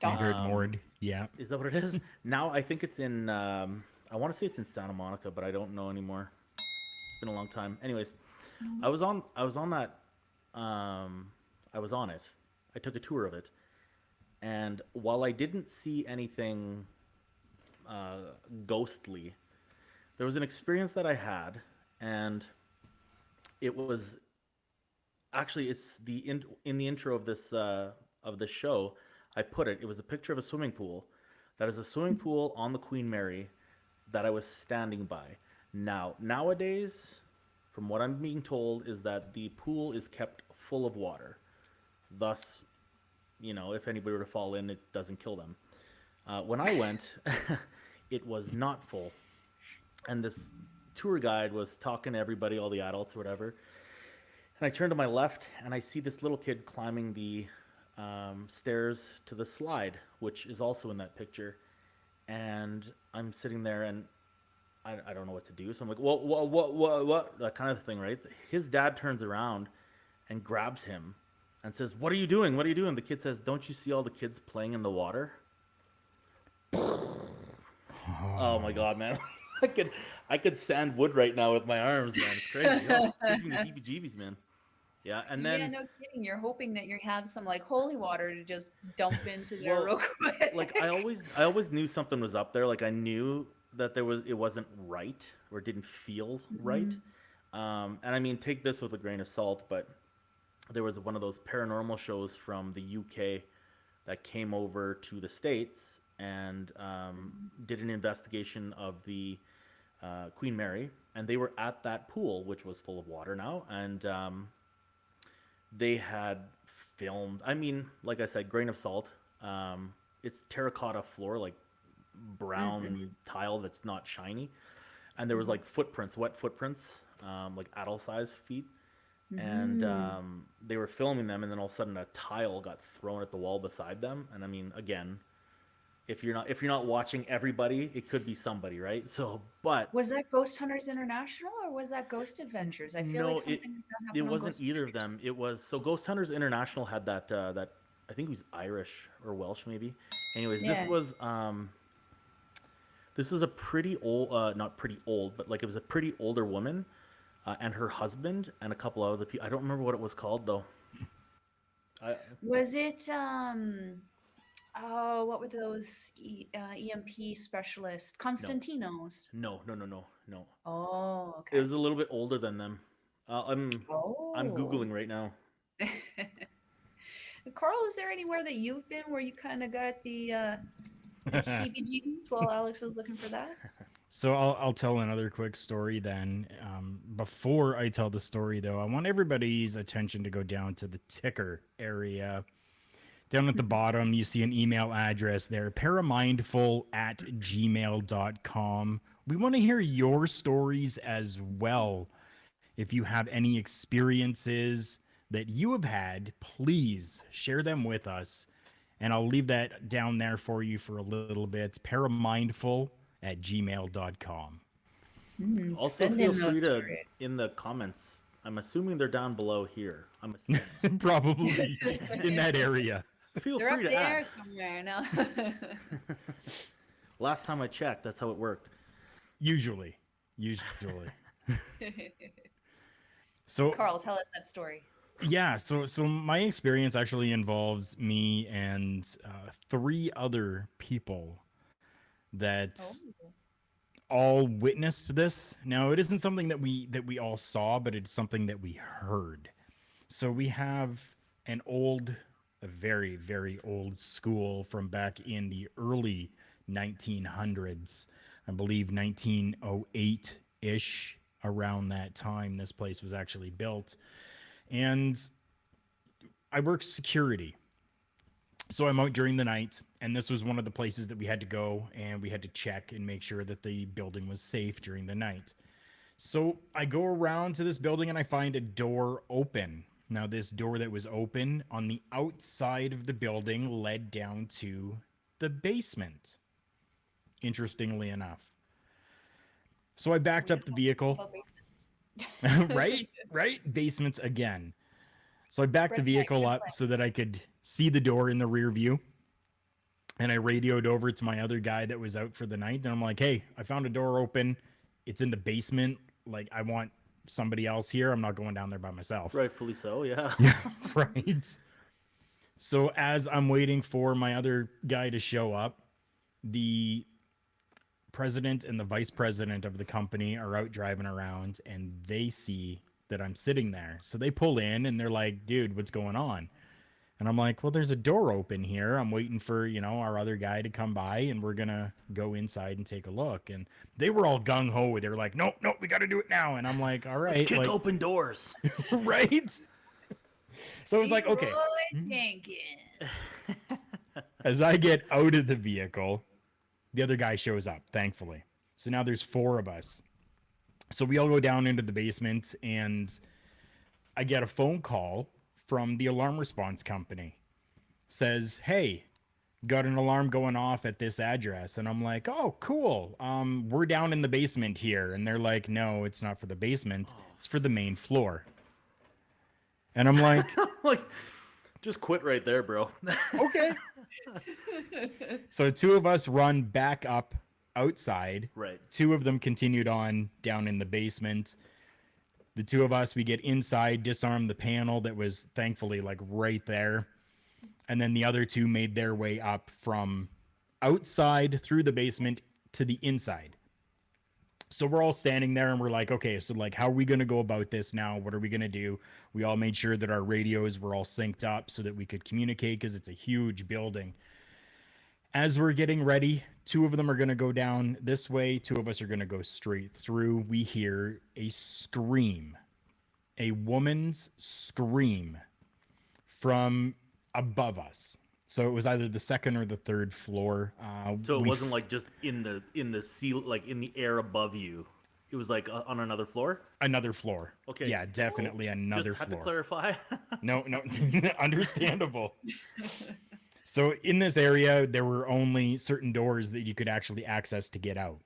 S3: Anchored,
S1: Docked.
S2: Um,
S3: moored. Yeah.
S2: is that what it is? Now I think it's in. I want to say it's in Santa Monica, but I don't know anymore. It's been a long time. Anyways, I was on that. Um, I was on it. I took a tour of it, and while I didn't see anything ghostly, there was an experience that I had, and it was actually it's in the intro of this show. I put it. It was a picture of a swimming pool. That is a swimming pool on the Queen Mary that I was standing by. Nowadays, from what I'm being told, is that the pool is kept full of water. Thus, if anybody were to fall in, it doesn't kill them. When I went, it was not full, and this tour guide was talking to everybody, all the adults or whatever. And I turn to my left, and I see this little kid climbing the stairs to the slide, which is also in that picture. And I'm sitting there, and I don't know what to do. So I'm like, what, that kind of thing, right? His dad turns around and grabs him and says, "What are you doing? What are you doing?" The kid says, "Don't you see all the kids playing in the water?" Oh my god, man. I could I could sand wood right now with my arms, man. It's crazy. Oh, gives me the heebie-jeebies, man. Yeah, and
S1: Yeah,
S2: then
S1: no kidding. You're hoping that you have some like holy water to just dump into there
S2: well,
S1: real
S2: like
S1: quick.
S2: I always knew something was up there. Like I knew that it wasn't right, or it didn't feel right.
S1: Mhm.
S2: And I mean, take this with a grain of salt, but there was one of those paranormal shows from the UK that came over to the States and did an investigation of the Queen Mary, and they were at that pool, which was full of water now, and they had filmed. I mean, like I said, grain of salt. It's terracotta floor, like
S1: Mhm.
S2: brown tile that's not shiny, and there was
S1: Mhm.
S2: like footprints, wet footprints, like adult size feet, and
S1: Mhm.
S2: they were filming them, and then all of a sudden a tile got thrown at the wall beside them, and I mean, again, if you're not watching everybody, it could be somebody, right? So, but
S1: Was that Ghost Hunters International or was that Ghost Adventures? I feel like
S2: no,
S1: something like that
S2: it
S1: happened on
S2: wasn't
S1: Ghost
S2: either of
S1: Adventures.
S2: them. It was so Ghost Hunters International had that I think he was Irish or Welsh, maybe. Anyways,
S1: Yeah.
S2: this was a pretty old, not pretty old, but like it was a pretty older woman, and her husband and a couple other people. I don't remember what it was called though. I
S1: Was it oh, what were those EMP specialists?
S2: no,
S1: Constantinos.
S2: no.
S1: Oh,
S2: It
S1: okay.
S2: was a little bit older than them. I'm
S1: Oh.
S2: googling right now.
S1: Carl, is there anywhere that you've been where you kind of got the heebie-jeebies while Alex is looking for that?
S3: So I'll tell another quick story then. Before I tell the story, though, I want everybody's attention to go down to the ticker area. Down at the bottom, you see an email address there, paramindful@gmail.com. We want to hear your stories as well. If you have any experiences that you have had, please share them with us. And I'll leave that down there for you for a little bit. Paramindful@gmail.com.
S2: Also,
S1: Send
S2: feel
S1: in
S2: free
S1: those
S2: to
S1: stories.
S2: in the comments. I'm assuming they're down below here. I'm assuming.
S3: Probably in that area.
S2: Feel
S1: They're
S2: free
S1: up
S2: to
S1: there
S2: add.
S1: somewhere. No.
S2: Last time I checked, that's how it worked.
S3: Usually. So
S1: Carl, tell us that story.
S3: yeah, so my experience actually involves me and three other people that
S1: Oh.
S3: all witnessed this. Now, it isn't something that we all saw, but it's something that we heard. So we have a very, very old school from back in the early 1900s. I believe 1908 ish, around that time, this place was actually built. And I work security. So I'm out during the night, and this was one of the places that we had to go, and we had to check and make sure that the building was safe during the night. So I go around to this building and I find a door open. Now, this door that was open on the outside of the building led down to the basement, interestingly enough. So I backed
S1: We
S3: up
S1: don't
S3: the
S1: want to talk
S3: vehicle.
S1: about basements.
S3: Right? Right? Basements again. So I backed the
S1: Red flag,
S3: vehicle
S1: red
S3: up
S1: flag.
S3: so that I could see the door in the rear view. And I radioed over to my other guy that was out for the night. And I'm like, hey, I found a door open. It's in the basement. Like, I want somebody else here. I'm not going down there by myself.
S2: Rightfully so, yeah.
S3: Right. So as I'm waiting for my other guy to show up, the president and the vice president of the company are out driving around, and they see that I'm sitting there. So they pull in and they're like, dude, what's going on? And I'm like, well, there's a door open here. I'm waiting for, our other guy to come by, and we're going to go inside and take a look. And they were all gung ho. They were like, nope, we got to do it now. And I'm like, all right.
S2: Kick
S3: Like,
S2: open doors.
S3: right. So I was like, okay.
S1: Leroy Jenkins.
S3: As I get out of the vehicle, the other guy shows up, thankfully. So now there's four of us. So we all go down into the basement, and I get a phone call from the alarm response company. Says, hey, got an alarm going off at this address. And I'm like, oh, cool. We're down in the basement here. And they're like, no, it's not for the basement. It's for the main floor. And I'm like,
S2: Like, just quit right there, bro.
S3: okay. So two of us run back up outside.
S2: Right.
S3: Two of them continued on down in the basement. The two of us, we get inside, disarm the panel that was thankfully like right there. And then the other two made their way up from outside through the basement to the inside. So we're all standing there and we're like, okay, so like, how are we going to go about this now? What are we going to do? We all made sure that our radios were all synced up so that we could communicate, because it's a huge building. As we're getting ready, two of them are going to go down this way. Two of us are going to go straight through. We hear a scream, a woman's scream from above us. So it was either the second or the third floor.
S2: So it wasn't like just in the seal, like in the air above you. It was like on another floor.
S3: Another floor.
S2: Okay.
S3: Yeah, definitely another
S2: Just had
S3: floor.
S2: to clarify.
S3: No, understandable. So in this area, there were only certain doors that you could actually access to get out.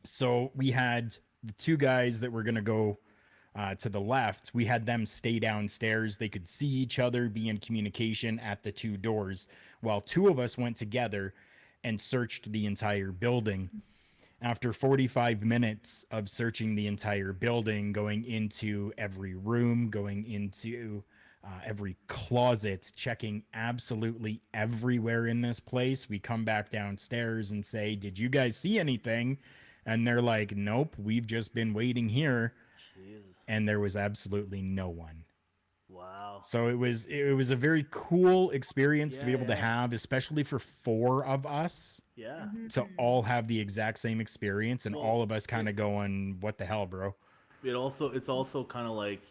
S3: So we had the two guys that were going to go to the left, we had them stay downstairs. They could see each other, be in communication at the two doors, while two of us went together and searched the entire building. After 45 minutes of searching the entire building, going into every room, going into every closet, checking absolutely everywhere in this place, we come back downstairs and say, "Did you guys see anything?" And they're like, "Nope, we've just been waiting here."
S2: Jesus.
S3: And there was absolutely no one.
S2: Wow.
S3: So it was a very cool experience to be
S2: Yeah,
S3: able to
S2: yeah.
S3: have, especially for four of us,
S2: Yeah.
S3: to all have the exact same experience and
S2: Well,
S3: all of us kind of going, "What the hell, bro?"
S2: It's also kind of like,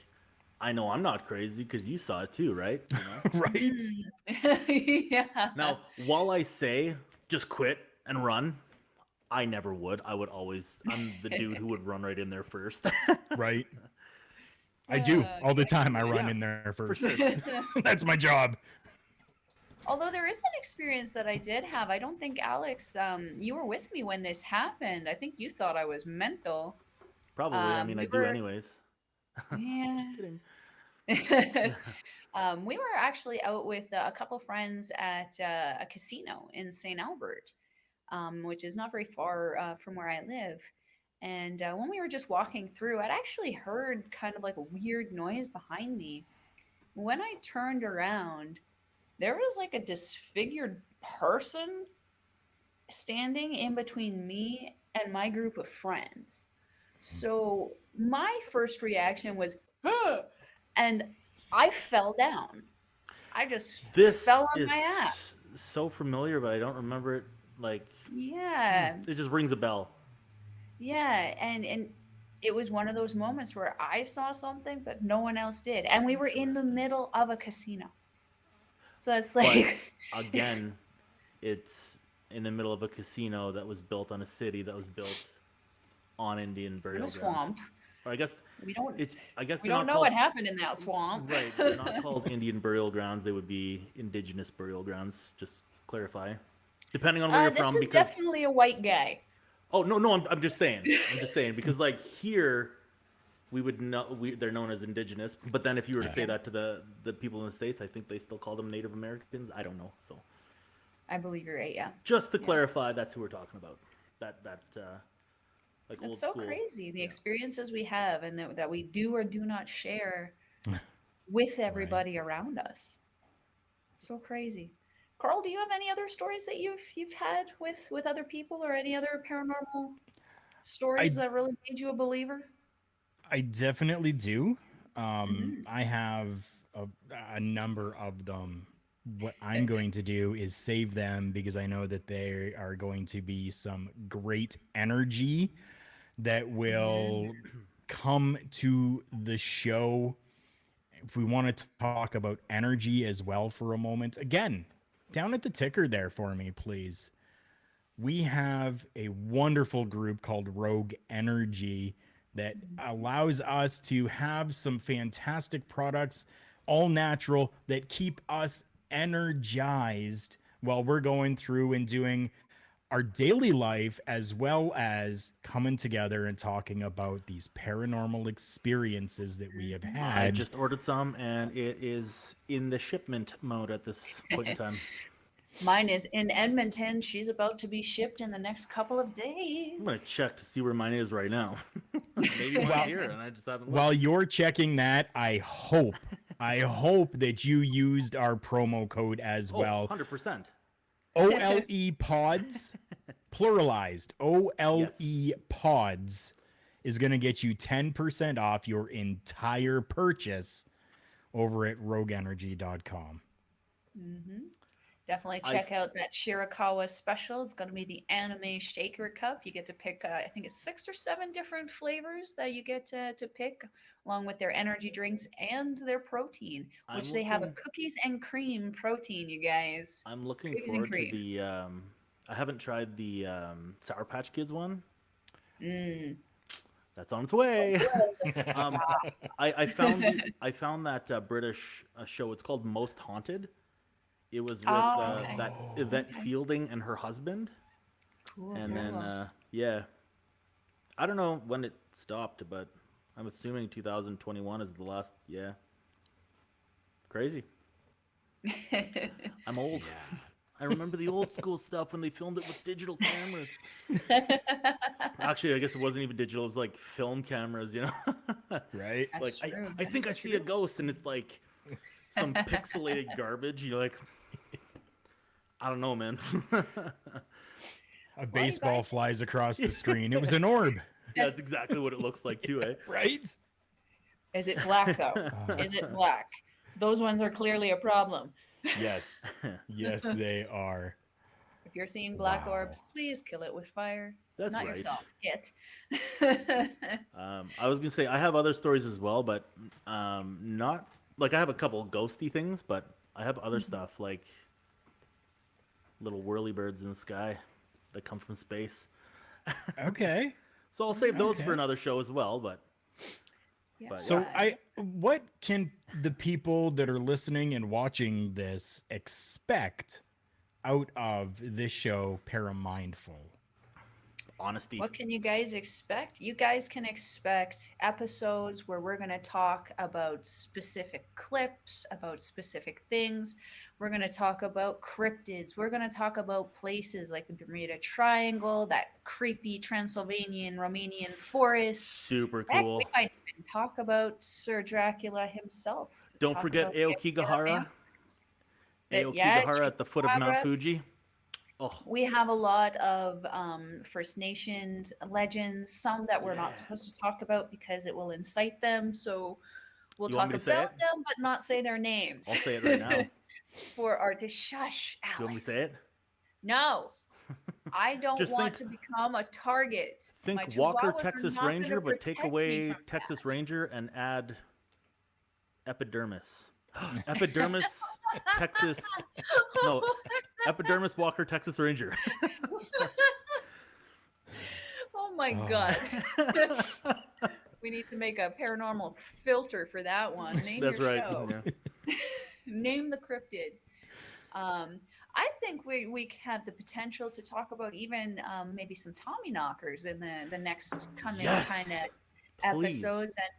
S2: I know I'm not crazy because you saw it too, right? You know?
S3: Right?
S1: Yeah.
S2: Now, while I say just quit and run, I never would. I would always. I'm the dude who would run right in there first.
S3: Right? I do all the time. I
S1: Yeah.
S3: run
S2: Yeah,
S3: in there
S2: for
S3: first.
S2: sure.
S3: That's my job.
S1: Although there is an experience that I did have. I don't think Alex, you were with me when this happened. I think you thought I was mental.
S2: Probably. I mean, I
S1: We
S2: do
S1: were,
S2: anyways.
S1: yeah.
S2: Just kidding.
S1: We were actually out with a couple friends at a casino in St. Albert, which is not very far from where I live. And when we were just walking through, I'd actually heard kind of like a weird noise behind me. When I turned around, there was like a disfigured person standing in between me and my group of friends. So my first reaction was, huh, and I fell down. I just
S2: This
S1: fell on
S2: is
S1: my ass.
S2: so familiar, but I don't remember it. Like,
S1: Yeah.
S2: it just rings a bell.
S1: Yeah, and it was one of those moments where I saw something but no one else did. And we were in the middle of a casino. So it's
S2: But
S1: like
S2: again, it's in the middle of a casino that was built on a city that was built on Indian
S1: in
S2: burial
S1: a
S2: grounds.
S1: swamp.
S2: Or I guess
S1: We don't
S2: it's. I guess
S1: we
S2: they're
S1: don't
S2: not
S1: know
S2: called.
S1: what happened in that swamp.
S2: Right, they're not called Indian burial grounds. They would be indigenous burial grounds. Just clarify, depending on where you're
S1: This
S2: from.
S1: was
S2: Because
S1: definitely a white guy.
S2: oh no, no, I'm just saying. I'm just saying because like here, we would know they're known as indigenous. But then if you were to say
S1: Yeah.
S2: that to the people in the states, I think they still call them Native Americans. I don't know. So
S1: I believe you're right, yeah.
S2: just to
S1: Yeah.
S2: clarify, that's who we're talking about. That like old
S1: It's so
S2: school.
S1: crazy the
S2: Yeah.
S1: experiences we have and that we do or do not share with everybody around us. So crazy. Carl, do you have any other stories that you've had with other people or any other paranormal stories
S3: I
S1: that really made you a believer?
S3: I definitely do.
S1: Hmm.
S3: I have a number of them. What I'm going to do is save them because I know that they are going to be some great energy that will come to the show. If we want to talk about energy as well for a moment, again, down at the ticker there for me, please. We have a wonderful group called Rogue Energy that allows us to have some fantastic products, all natural, that keep us energized while we're going through and doing our daily life, as well as coming together and talking about these paranormal experiences that we have
S2: I
S3: had.
S2: just ordered some, and it is in the shipment mode at this point in time.
S1: Mine is in Edmonton. She's about to be shipped in the next couple of
S2: I'm gonna
S1: days.
S2: check to see where mine is right now. Maybe mine's
S3: Well,
S2: here, and I just haven't looked.
S3: While you're checking that, I hope that you used our promo code as
S2: Oh,
S3: well.
S2: 100%.
S3: OLE Pods, pluralized. OLE Pods is going to get you 10% off your entire purchase over at rogueenergy.com.
S1: Definitely check out that Shirakawa special. It's going to be the anime shaker cup. You get to pick, I think it's 6 or 7 different flavors that you get to pick, along with their energy drinks and their protein, which
S2: I'm
S1: they have a
S2: looking.
S1: cookies and cream protein, you guys.
S2: I'm looking
S1: Cookies and
S2: forward to
S1: cream.
S2: the. I haven't tried the Sour Patch Kids one. That's on its way. um, I found that British show. It's called Most Haunted. It was with
S1: Oh, okay.
S2: that Yvette Fielding and her husband,
S1: Cool.
S2: and then
S1: Cool.
S2: yeah, I don't know when it stopped, but I'm assuming 2021 is the last. Yeah. Crazy. I'm old.
S3: Yeah.
S2: I remember the old school stuff when they filmed it with digital cameras. Actually, I guess it wasn't even digital. It was like film cameras, you know?
S3: Right?
S2: Like,
S1: That's true.
S2: I think I
S1: That's
S2: see a
S1: true.
S2: ghost and it's like some pixelated garbage. You're like, I don't know, man.
S3: A baseball
S1: guys-
S3: flies across the screen. It was an orb,
S2: Yeah, that's exactly what it looks like, too, eh?
S3: right?
S1: Is it black though? Is it black? Those ones are clearly a problem.
S3: Yes. Yes, they are.
S1: If you're seeing black
S3: Wow.
S1: orbs, please kill it with fire.
S2: That's
S1: Not
S2: right.
S1: yourself. It.
S2: I was gonna say I have other stories as well, but not like I have a couple ghosty things, but I have other stuff like little whirly birds in the sky that come from space.
S3: Okay.
S2: So I'll save those
S3: Okay.
S2: for another show as well. But
S1: Yeah,
S2: But,
S3: So
S1: right.
S3: what can the people that are listening and watching this expect out of this show, ParaMindful?
S2: honesty,
S1: What can you guys expect? You guys can expect episodes where we're going to talk about specific clips, about specific things. We're going to talk about cryptids. We're going to talk about places like the Bermuda Triangle, that creepy Transylvanian Romanian forest.
S2: super
S1: Heck,
S2: cool.
S1: we might even talk about Sir Dracula himself.
S2: Don't
S1: Talk
S2: forget
S1: about the
S2: Aokigahara.
S1: Yeah,
S2: Aokigahara at the foot of Mount
S1: Chupacabra.
S2: Fuji. Oh,
S1: We have a lot of First Nations legends, some that we're not
S2: Yeah.
S1: supposed to talk about because it will incite them. So we'll
S2: You want
S1: talk
S2: me to say
S1: about
S2: it?
S1: them, but not say their names.
S2: I'll say it right now. Do
S1: For our to shush, Alex.
S2: you want me to say it?
S1: No, I don't
S2: Just
S1: want
S2: think-
S1: to become a target. My
S2: Think Walker,
S1: chihuahuas are
S2: Texas
S1: not gonna
S2: Ranger, but take
S1: protect me
S2: away
S1: from
S2: Texas
S1: that.
S2: Ranger and add epidermis. Epidermis, Texas. No, epidermis Walker, Texas Ranger.
S1: Oh my
S3: Oh.
S1: god. We need to make a paranormal filter for that one. Name
S2: That's
S1: your
S2: right.
S1: show.
S2: Yeah.
S1: Name the cryptid. I think we have the potential to talk about even maybe some Tommy knockers in the next coming
S2: Yes,
S1: kind of
S2: please.
S1: episodes. And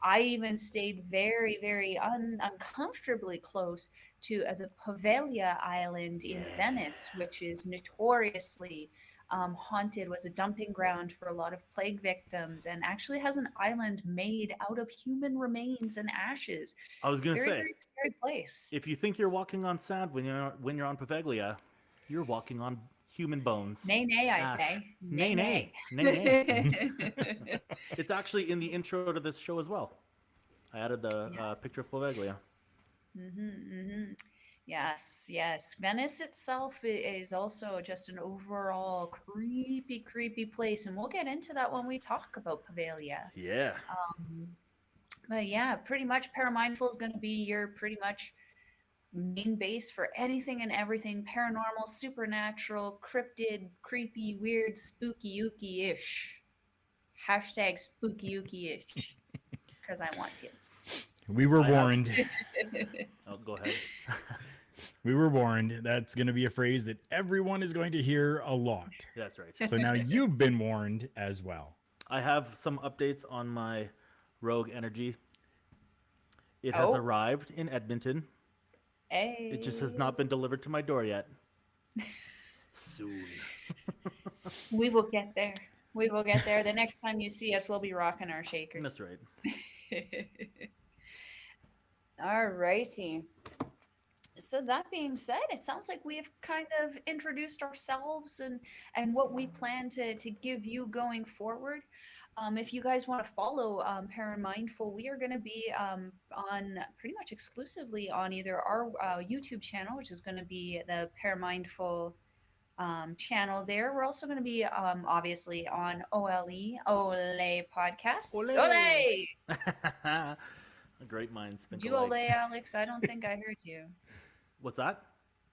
S1: I even stayed very, very uncomfortably close to the Poveglia Island in Venice, which is notoriously haunted, was a dumping ground for a lot of plague victims, and actually has an island made out of human remains and ashes.
S2: I was gonna
S1: Very,
S2: say,
S1: very scary place.
S2: if you think you're walking on sand when you're on Poveglia, you're walking on human bones.
S1: Nay, nay, I
S2: Ash.
S1: say.
S2: Nay, nay, nay, nay. It's actually in the intro to this show as well. I added the picture of
S1: Yes.
S2: Poveglia.
S1: Yes, yes. Venice itself is also just an overall creepy, creepy place, and we'll get into that when we talk about Poveglia.
S2: Yeah.
S1: But yeah, pretty much ParaMindful is going to be your pretty much main base for anything and everything paranormal, supernatural, cryptid, creepy, weird, spooky, ooky ish. Hashtag spooky, ooky ish. Because I want to.
S3: We were
S2: I have-
S3: warned.
S2: Oh, go ahead.
S3: We were warned. That's going to be a phrase that everyone is going to hear a lot.
S2: That's right.
S3: So now you've been warned as well.
S2: I have some updates on my Rogue Energy. It has
S1: Oh.
S2: arrived in Edmonton.
S1: Hey.
S2: It just has not been delivered to my door yet. Soon.
S1: We will get there. We will get there. The next time you see us, we'll be rocking our shakers.
S2: That's right.
S1: All righty. So that being said, it sounds like we have kind of introduced ourselves and what we plan to give you going forward. If you guys want to follow ParaMindful, we are going to be on pretty much exclusively on either our YouTube channel, which is going to be the ParaMindful channel there. We're also going to be obviously on Ole Podcast. Ole!
S2: Great minds think
S1: Did you
S2: alike.
S1: Ole, Alex? I don't think I heard you.
S2: What's that?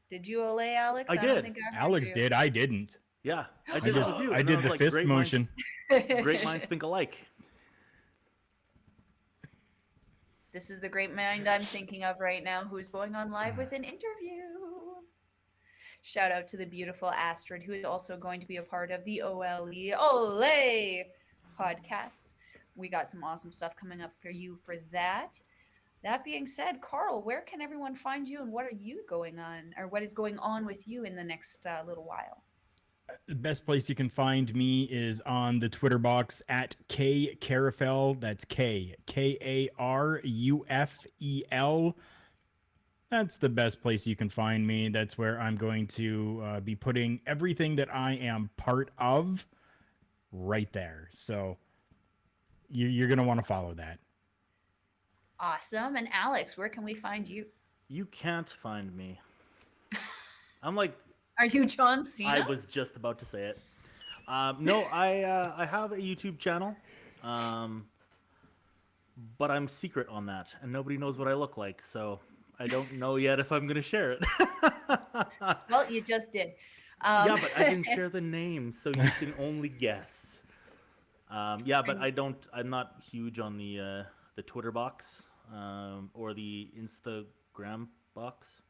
S1: Did you Ole, Alex?
S2: I
S1: don't
S2: did.
S1: think I heard
S3: Alex
S1: you.
S3: did. I didn't.
S2: Yeah, I
S3: I
S2: did
S3: just
S2: this too.
S3: I
S2: and
S3: did
S2: was
S3: the
S2: like,
S3: fist
S2: great
S3: motion.
S2: Great minds think alike.
S1: This is the great mind I'm thinking of right now who's going on live with an interview. Shout out to the beautiful Astrid, who is also going to be a part of the Ole podcast. we got some awesome stuff coming up for you for that. That being said, Carl, where can everyone find you and what are you going on or what is going on with you in the next little while?
S3: The best place you can find me is on the Twitter box at K Carafel. That's Karufel. That's the best place you can find me. That's where I'm going to be putting everything that I am part of right there. So you're going to want to follow that.
S1: Awesome. And Alex, where can we find you?
S2: You can't find me. I'm like,
S1: Are you John
S2: I
S1: Cena?
S2: was just about to say it. No, I have a YouTube channel, um, but I'm secret on that, and nobody knows what I look like, so I don't know yet if I'm gonna share it.
S1: Well, you just did.
S2: Yeah, but I didn't share the name, so you can only guess. Yeah, but
S1: And
S2: I'm not huge on the Twitter box or the Instagram box.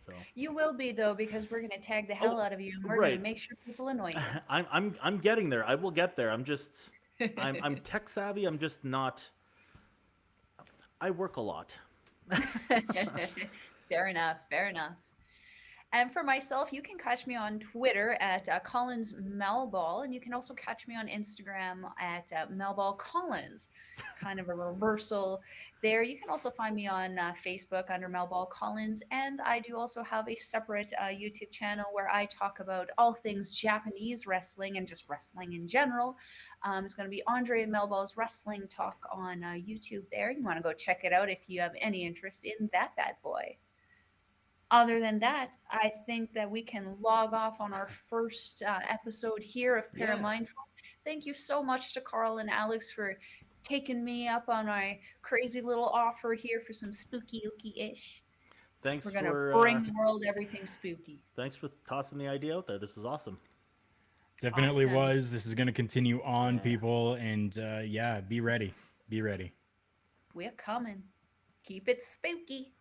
S2: So
S1: you will be though, because we're gonna tag the hell
S2: oh,
S1: out of you and we're gonna
S2: right.
S1: make sure people annoy you.
S2: I'm getting there. I will get there. I'm tech savvy. I'm just not. I work a lot.
S1: Fair enough. Fair enough. And for myself, you can catch me on Twitter at Collins Melball, and you can also catch me on Instagram at Melball Collins. Kind of a reversal there. You can also find me on Facebook under Melball Collins, and I do also have a separate YouTube channel where I talk about all things Japanese wrestling and just wrestling in general. It's going to be Andre and Melball's Wrestling Talk on YouTube there. You want to go check it out if you have any interest in that bad boy. Other than that, I think that we can log off on our first episode here of
S2: Yeah.
S1: ParaMindful. Thank you so much to Carl and Alex for taking me up on my crazy little offer here for some spooky ooky ish. We're
S2: Thanks
S1: gonna
S2: for
S1: bring the world everything spooky.
S2: thanks for tossing the idea out there. This was awesome.
S3: Definitely
S1: Awesome.
S3: was. This is going to continue on,
S2: Yeah.
S3: people. And yeah, be ready. Be ready.
S1: We're coming. Keep it spooky.